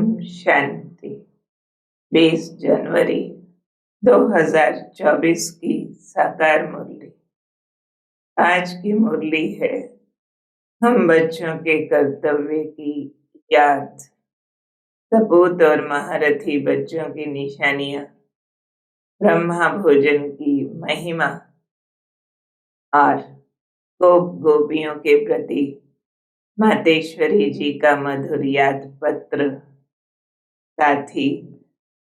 ओम शांति। 20 जनवरी 2024 की साकार मुरली। आज की मुरली है हम बच्चों के कर्तव्य की याद। सपूत और महारथी बच्चों की निशानियां, ब्रह्मा भोजन की महिमा और गोप गोपियों के प्रति मातेश्वरी जी का मधुर याद पत्र, साथ ही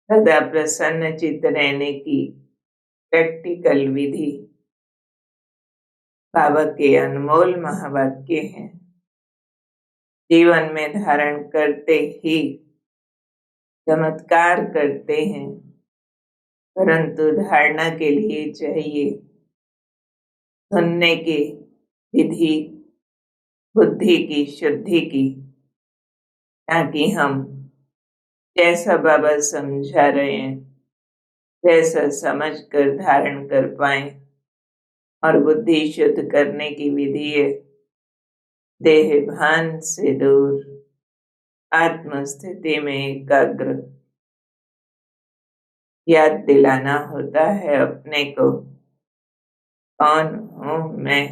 सदा प्रसन्न चित्त रहने की प्रैक्टिकल विधि बाबा के अनमोल महावाक्य हैं। जीवन में धारण करते ही चमत्कार करते हैं, परंतु धारणा के लिए चाहिए सुनने की विधि, बुद्धि की शुद्धि की, ताकि हम जैसा बाबा समझा रहे हैं वैसा समझ कर धारण कर पाए। और बुद्धि शुद्ध करने की विधि है देह भान से दूर, आत्मस्थिति में एकाग्र। याद दिलाना होता है अपने को, कौन हूं मैं,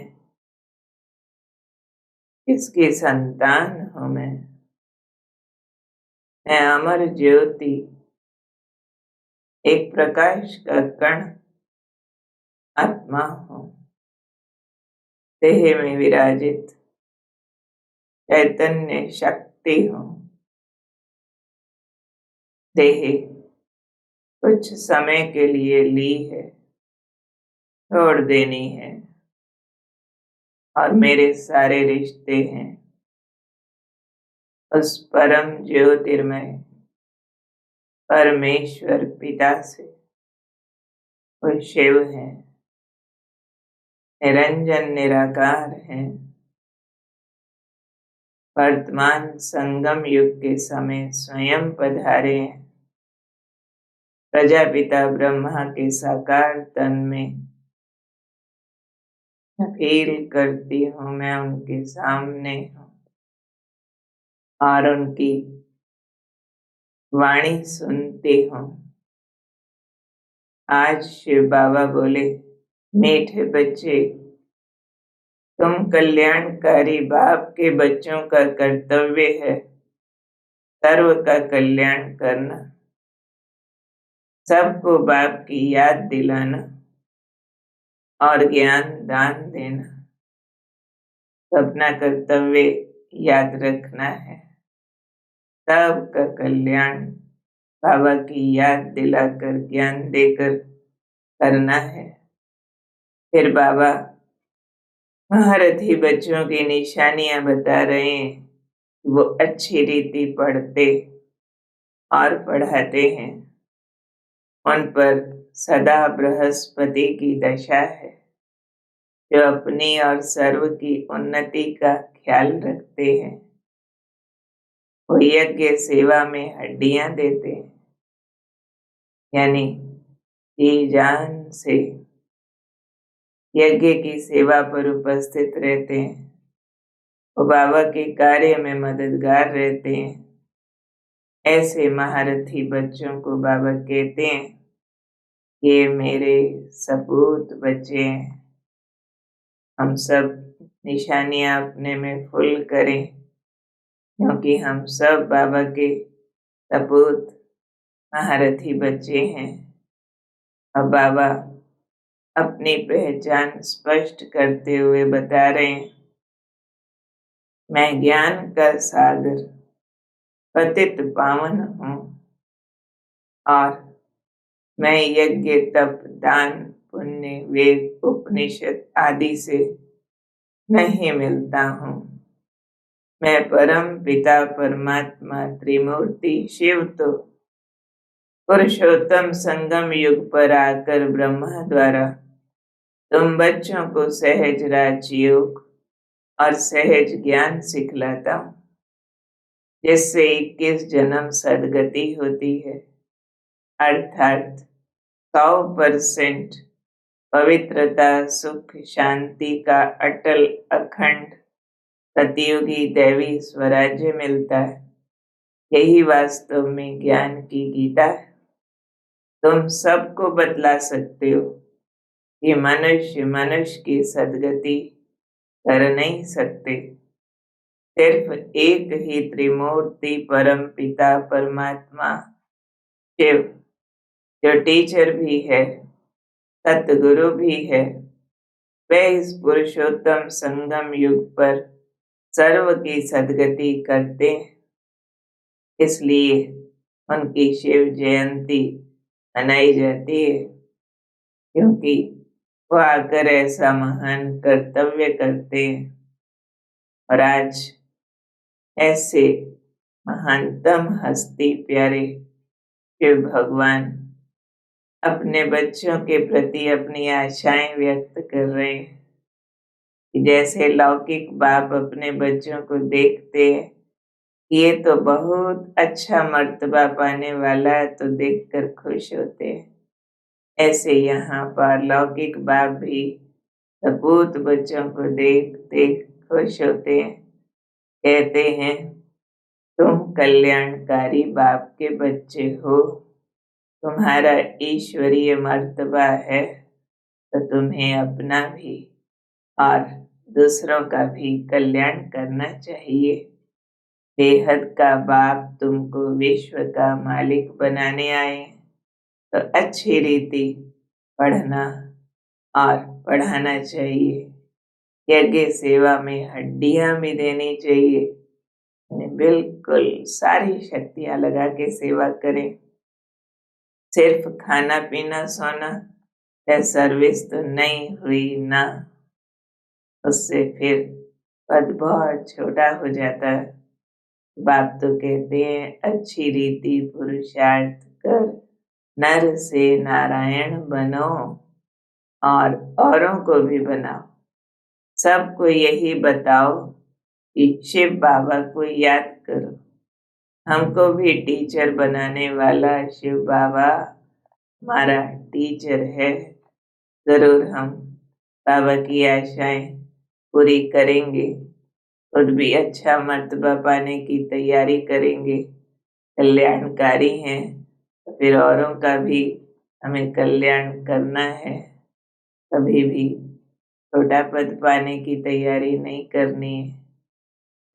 किसकी संतान हूं मैं अमर ज्योति, एक प्रकाश का कण आत्मा हूं। देह में विराजित चैतन्य शक्ति हूं। देह कुछ समय के लिए ली है, छोड़ देनी है, और मेरे सारे रिश्ते हैं उस परम ज्योतिर्मय परमेश्वर पिता से। वो शिव है, निरंजन निराकार है। वर्तमान संगम युग के समय स्वयं पधारे हैं। प्रजापिता ब्रह्मा के साकार तन में फील करती हूँ मैं उनके सामने हूँ और उनकी वाणी सुनती हूँ। आज शिव बाबा बोले, मीठे बच्चे, तुम कल्याणकारी बाप के बच्चों का कर्तव्य है सर्व का कल्याण करना, सबको बाप की याद दिलाना और ज्ञान दान देना। अपना कर्तव्य याद रखना है, सबका कल्याण बाबा की याद दिलाकर ज्ञान देकर करना है। फिर बाबा महारथी बच्चों की निशानियां बता रहे हैं, वो अच्छी रीति पढ़ते और पढ़ाते हैं। उन पर सदा बृहस्पति की दशा है, जो अपनी और सर्व की उन्नति का ख्याल रखते हैं। वो यज्ञ सेवा में हड्डियां देते हैं, यानी जी जान से यज्ञ की सेवा पर उपस्थित रहते हैं। वो बाबा के कार्य में मददगार रहते हैं। ऐसे महारथी बच्चों को बाबा कहते हैं, ये मेरे सपूत बच्चे हैं। हम सब निशानियां अपने में फुल करें, क्योंकि हम सब बाबा के सपूत महारथी बच्चे हैं। अब बाबा अपनी पहचान स्पष्ट करते हुए बता रहे हैं, मैं ज्ञान का सागर पतित पावन हूँ और मैं यज्ञ तप दान पुण्य वेद उपनिषद आदि से नहीं मिलता हूँ। मैं परम पिता परमात्मा त्रिमूर्ति शिव तो पुरुषोत्तम संगम युग पर आकर ब्रह्मा द्वारा तुम बच्चों को सहज राजयोग और सहज ज्ञान सिखलाता हूँ, जिससे 21 जन्म सदगति होती है, अर्थात 100% पवित्रता सुख शांति का अटल अखंड सतयुगी दैवी स्वराज्य मिलता है। यही वास्तव में ज्ञान की गीता है। तुम सबको बतला सकते हो कि मनुष्य मनुष्य की सदगति कर नहीं सकते। सिर्फ एक ही त्रिमूर्ति परम पिता परमात्मा शिव, जो टीचर भी है, सतगुरु भी है, वे इस पुरुषोत्तम संगम युग पर सर्व की सदगति करते हैं। इसलिए उनकी शिव जयंती मनाई जाती है, क्योंकि वो आकर ऐसा महान कर्तव्य करते हैं। और आज ऐसे महानतम हस्ती प्यारे शिव भगवान अपने बच्चों के प्रति अपनी आशाएं व्यक्त कर रहे हैं कि जैसे लौकिक बाप अपने बच्चों को देखते हैं, ये तो बहुत अच्छा मर्तबा पाने वाला है, तो देखकर खुश होते हैं। ऐसे यहाँ पर लौकिक बाप भी सपूत बच्चों को देख देख खुश होते हैं। कहते हैं, तुम कल्याणकारी बाप के बच्चे हो, तुम्हारा ईश्वरीय मर्तबा है, तो तुम्हें अपना भी और दूसरों का भी कल्याण करना चाहिए। बेहद का बाप तुमको विश्व का मालिक बनाने आए, तो अच्छी रीति पढ़ना और पढ़ाना चाहिए। यज्ञ सेवा में हड्डियां भी देनी चाहिए, बिल्कुल सारी शक्तियां लगा के सेवा करें। सिर्फ खाना पीना सोना या सर्विस तो नहीं हुई ना, उससे फिर पद बहुत छोटा हो जाता है। बाप तो कहते हैं, अच्छी रीति पुरुषार्थ कर नर से नारायण बनो और औरों को भी बनाओ। सबको यही बताओ कि शिव बाबा को याद करो। हमको भी टीचर बनाने वाला शिव बाबा हमारा टीचर है। जरूर हम बाबा की आशाएं पूरी करेंगे, खुद भी अच्छा मर्तबा पाने की तैयारी करेंगे। कल्याणकारी हैं तो फिर औरों का भी हमें कल्याण करना है। कभी भी छोटा पद पाने की तैयारी नहीं करनी है।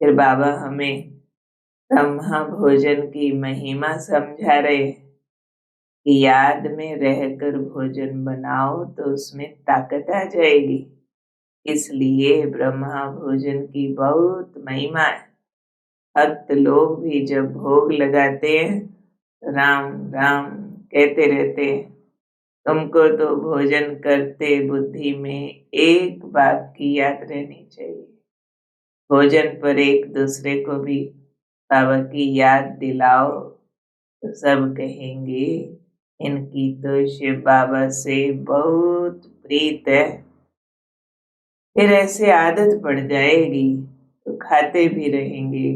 फिर बाबा हमें ब्रह्मा भोजन की महिमा समझा रहे कि याद में रहकर भोजन बनाओ तो उसमें ताकत आ जाएगी। इसलिए ब्रह्मा भोजन की बहुत महिमा है। भक्त लोग भी जब भोग लगाते हैं, राम राम कहते रहते हैं। तुमको तो भोजन करते बुद्धि में एक बात की याद रहनी चाहिए। भोजन पर एक दूसरे को भी बाबा की याद दिलाओ, तो सब कहेंगे इनकी तो शिव बाबा से बहुत प्रीत है। फिर ऐसे आदत पड़ जाएगी तो खाते भी रहेंगे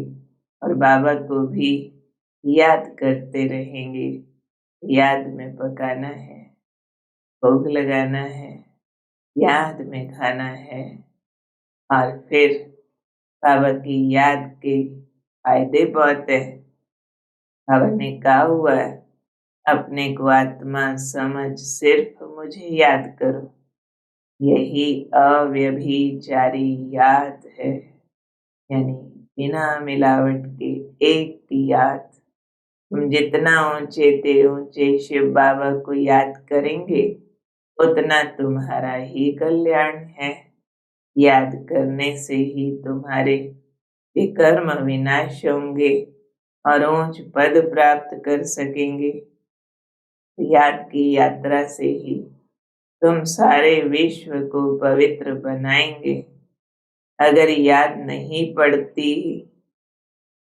और बाबा को भी याद करते रहेंगे। याद में पकाना है, भोग लगाना है, याद में खाना है। और फिर बाबा की याद के फायदे बहुत है। बाबा ने कहा हुआ है, अपने को आत्मा समझ सिर्फ मुझे याद करो, यही अव्यभिचारी याद है। यानी बिना मिलावट के एक की याद। तुम जितना ऊंचे ते ऊंचे शिव बाबा को याद करेंगे, उतना तुम्हारा ही कल्याण है। याद करने से ही तुम्हारे विकर्म विनाश होंगे और ऊंच पद प्राप्त कर सकेंगे। याद की यात्रा से ही तुम सारे विश्व को पवित्र बनाएंगे। अगर याद नहीं पड़ती,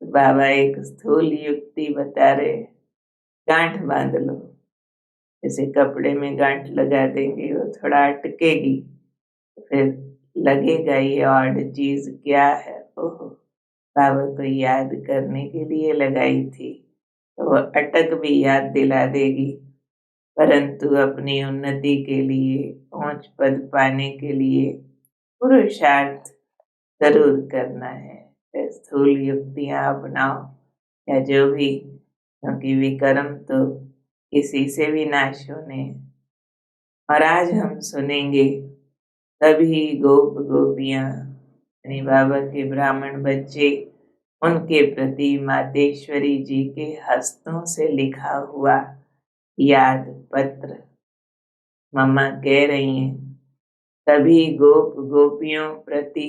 तो बाबा एक स्थूल युक्ति बता रहे, गांठ बांध लो। जैसे कपड़े में गांठ लगा देंगे, वो थोड़ा अटकेगी, फिर लगेगा ये ऑड चीज क्या है। ओहो, बाबा को याद करने के लिए लगाई थी, तो वो अटक भी याद दिला देगी। परंतु अपनी उन्नति के लिए, ऊंच पद पाने के लिए पुरुषार्थ जरूर करना है। स्थूल युक्तियां अपनाओ, या जो भी, क्योंकि विकर्म तो किसी से भी नाश होने हैं। और आज हम सुनेंगे सभी गोप गोपियां यानी बाबा के ब्राह्मण बच्चे, उनके प्रति मातेश्वरी जी के हस्तों से लिखा हुआ याद पत्र। मम्मा कह रही हैं, सभी गोप गोपियों प्रति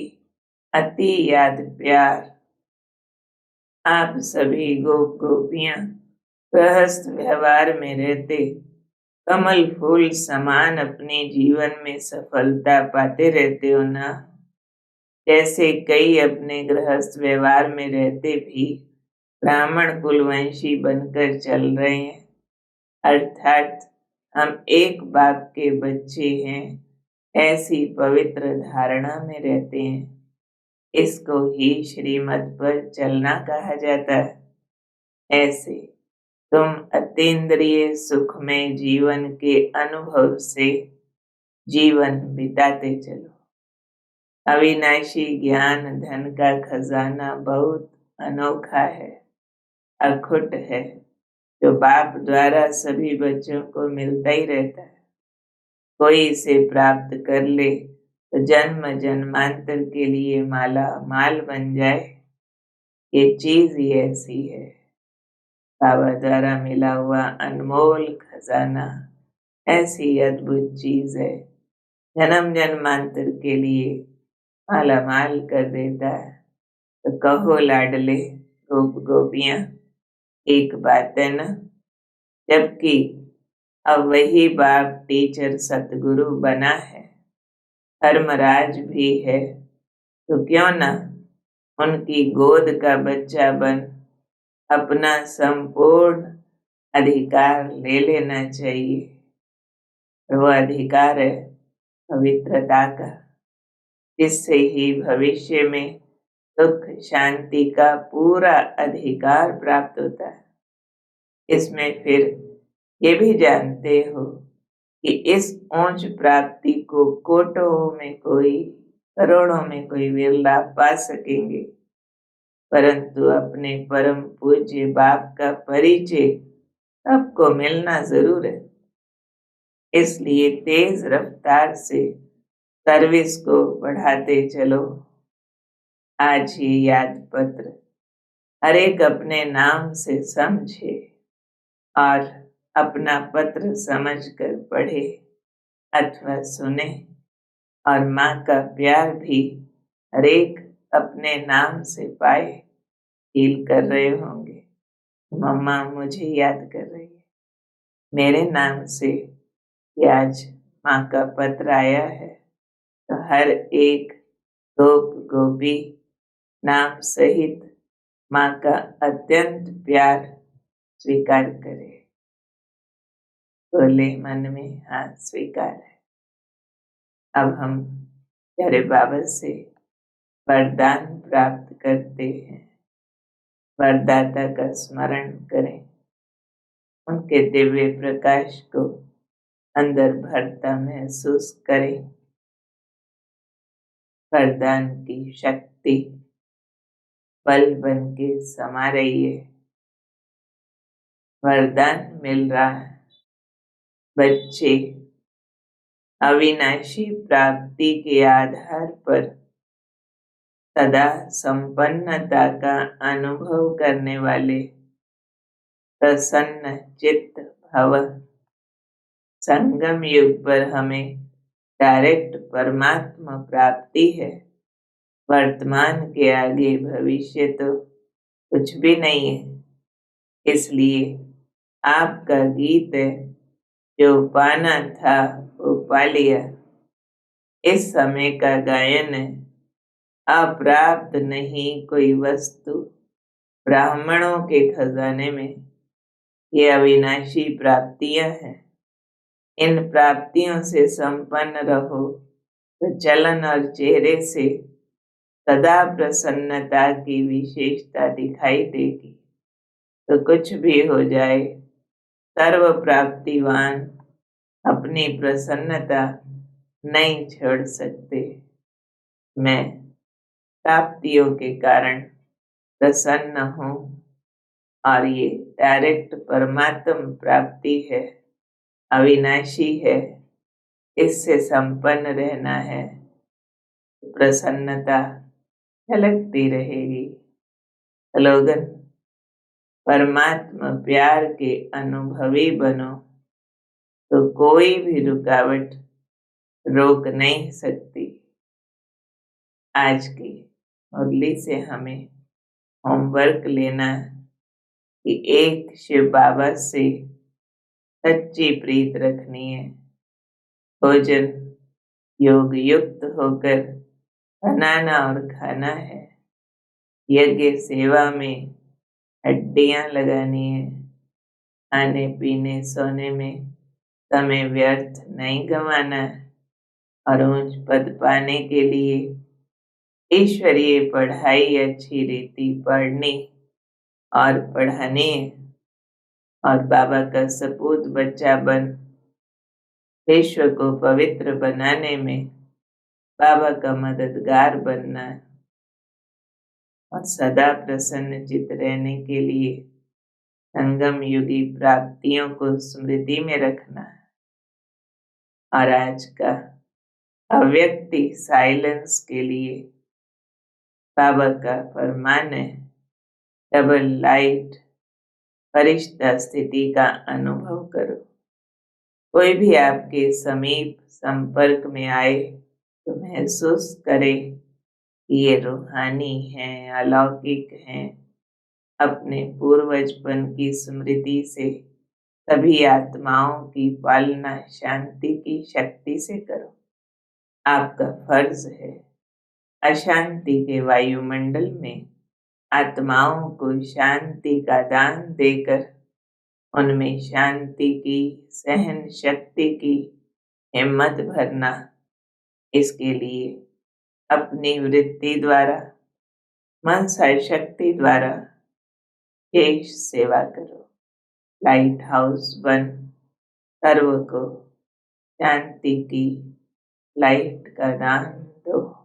अति याद प्यार। आप सभी गोप गोपियां गृहस्थ व्यवहार में रहते कमल फूल समान अपने जीवन में सफलता पाते रहते हो ना। जैसे कई अपने गृहस्थ व्यवहार में रहते भी ब्राह्मण कुलवंशी बनकर चल रहे हैं, अर्थात हम एक बाप के बच्चे हैं, ऐसी पवित्र धारणा में रहते हैं। इसको ही श्रीमत पर चलना कहा जाता है। ऐसे तुम अतीन्द्रिय सुख में जीवन के अनुभव से जीवन बिताते चलो। अविनाशी ज्ञान धन का खजाना बहुत अनोखा है, अखुट है, जो बाप द्वारा सभी बच्चों को मिलता ही रहता है। कोई इसे प्राप्त कर ले तो जन्म जन्मांतर के लिए माला माल बन जाए। ये चीज ही ऐसी है, बाबा द्वारा मिला हुआ अनमोल खजाना ऐसी अद्भुत चीज है, जन्म जन्मांतर के लिए माला माल कर देता है। तो कहो लाडले गोप गोपियां, एक बात है ना, जबकि अब वही बाप टीचर सतगुरु बना है, धर्मराज भी है, तो क्यों ना उनकी गोद का बच्चा बन अपना संपूर्ण अधिकार ले लेना चाहिए। वो अधिकार है पवित्रता का, जिससे ही भविष्य में सुख शांति का पूरा अधिकार प्राप्त होता है। इसमें फिर ये भी जानते हो कि इस ऊंच प्राप्ति को कोटों में कोई, करोड़ों में कोई विरला पा सकेंगे, परंतु अपने परम पूज्य बाप का परिचय सबको मिलना जरूर है। इसलिए तेज रफ्तार से सर्विस को बढ़ाते चलो। आज ये याद पत्र हर एक अपने नाम से समझे और अपना पत्र समझकर पढ़े अथवा सुने, और माँ का प्यार भी हर एक अपने नाम से पाए। फील कर रहे होंगे, मम्मा मुझे याद कर रही है, मेरे नाम से आज माँ का पत्र आया है। तो हर एक गोप गोपी नाम सहित माँ का अत्यंत प्यार स्वीकार करे। बोले मन में, हाँ स्वीकार है। अब हम प्यारे बाबा से वरदान प्राप्त करते हैं। वरदाता का स्मरण करें, उनके दिव्य प्रकाश को अंदर भरता महसूस करें। वरदान की शक्ति बल बन के समा रही है। वरदान मिल रहा है, बच्चे अविनाशी प्राप्ति के आधार पर सदा संपन्नता का अनुभव करने वाले प्रसन्न चित्त भव। संगम युग पर हमें डायरेक्ट परमात्मा प्राप्ति है। वर्तमान के आगे भविष्य तो कुछ भी नहीं है। इसलिए आपका गीत है, जो पाना था वो पा लिया। इस समय का गायन है, अप्राप्त नहीं कोई वस्तु। ब्राह्मणों के खजाने में ये अविनाशी प्राप्तियां हैं। इन प्राप्तियों से संपन्न रहो तो चलन और चेहरे से सदा प्रसन्नता की विशेषता दिखाई देगी। तो कुछ भी हो जाए, सर्व प्राप्तिवान अपनी प्रसन्नता नहीं छोड़ सकते। मैं प्राप्तियों के कारण प्रसन्न हूँ, और ये डायरेक्ट परमात्म प्राप्ति है, अविनाशी है। इससे संपन्न रहना है, प्रसन्नता झलकती रहेगी। स्लोगन: परमात्मा प्यार के अनुभवी बनो तो कोई भी रुकावट रोक नहीं सकती। आज की मुरली से हमें होमवर्क लेना कि एक शिव बाबा से सच्ची प्रीत रखनी है। भोजन योग युक्त होकर बनाना और खाना है। यज्ञ सेवा में हड्डियां लगानी है। खाने पीने सोने में समय व्यर्थ नहीं गंवाना और ऊंच पद पाने के लिए ईश्वरीय पढ़ाई अच्छी रीति पढ़नी और पढ़ानी है और बाबा का सपूत बच्चा बन विश्व को पवित्र बनाने में बाबा का मददगार बनना और सदा प्रसन्न चित रहने के लिए संगम युगी प्राप्तियों को स्मृति में रखना। और आज का अव्यक्ति साइलेंस के लिए बाबा का फरमान है, डबल लाइट फरिश्ता स्थिति का अनुभव करो। कोई भी आपके समीप संपर्क में आए तो महसूस करे कि ये रूहानी हैं, अलौकिक हैं। अपने पूर्वजपन की स्मृति से सभी आत्माओं की पालना शांति की शक्ति से करो। आपका फर्ज है अशांति के वायुमंडल में आत्माओं को शांति का दान देकर उनमें शांति की, सहन शक्ति की हिम्मत भरना। इसके लिए अपनी वृत्ति द्वारा, मनसा शक्ति द्वारा शेष सेवा करो। लाइट हाउस बन सर्व को शांति की लाइट का दान दो।